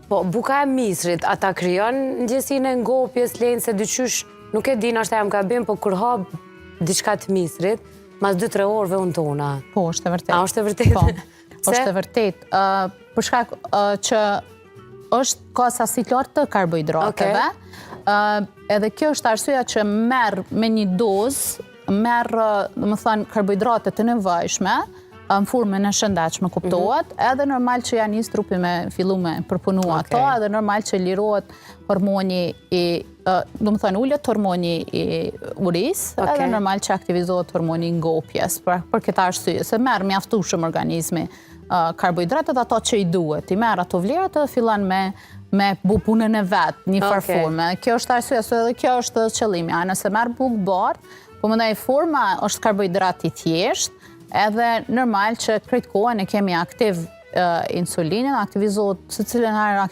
Po, buka e misrit, ata kryon ndjesinë e ngopjes, lenë se dyqysh, nuk e di nashta jam gabim, po kur hap diçka të misrit, mas 2-3 orëve unë tona. Po, është e vërtet. A, është e vërtet? Po, është e vërtet. Për shkak që është ka sasi lartë të karbohidrateve, edhe kjo është arsyeja që merr me një dozë, merr, domethënë, karbohidrate të nevojshme, në formën e shëndetshme kuptohet, edhe normal që ja nis trupi me fillu me përpunu ato, edhe normal që lirohet hormoni i, domethënë ullet hormoni i urisë, edhe normal që aktivizohet hormoni i ngopjes, për këtë arsye, se merr mjaftueshëm organizmi karbohidratet ato që i duhet, i merr ato vlerat edhe fillon me bu punën e vet, një farforme. Kjo është arsye, se edhe kjo është qëllimi. Nëse merr bukë bardhë, po mendoj forma është karbohidrat i thjesht, edhe normal që krejt kohën e kemi aktiv insulinin, aktivizohet se cilën herë